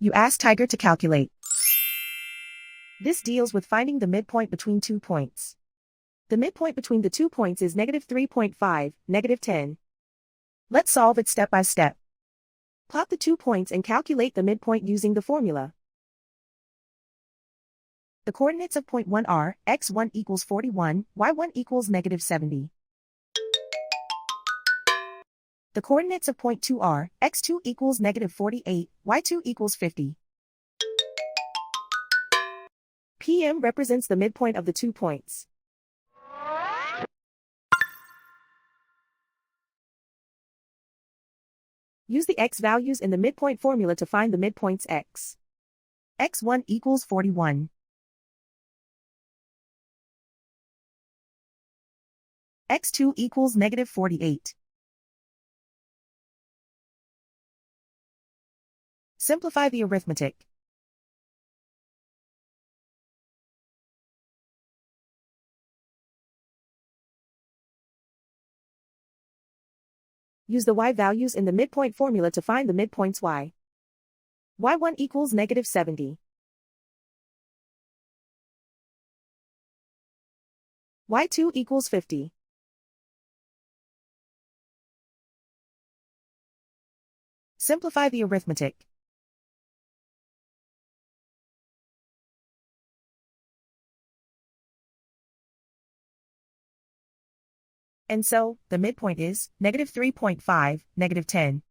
You ask Tiger to calculate. This deals with finding the midpoint between 2 points. The midpoint between the 2 points is -3.5, -10. Let's solve it step by step. Plot the 2 points and calculate the midpoint using the formula. The coordinates of point 1 are, x1 equals 41, y1 equals -70. The coordinates of point 2 are, x2 equals -48, y2 equals 50. PM represents the midpoint of the 2 points. Use the x values in the midpoint formula to find the midpoints x. x1 equals 41. x2 equals -48. Simplify the arithmetic. Use the y values in the midpoint formula to find the midpoints y. y1 equals -70. y2 equals 50. Simplify the arithmetic. And so, the midpoint is -3.5, -10.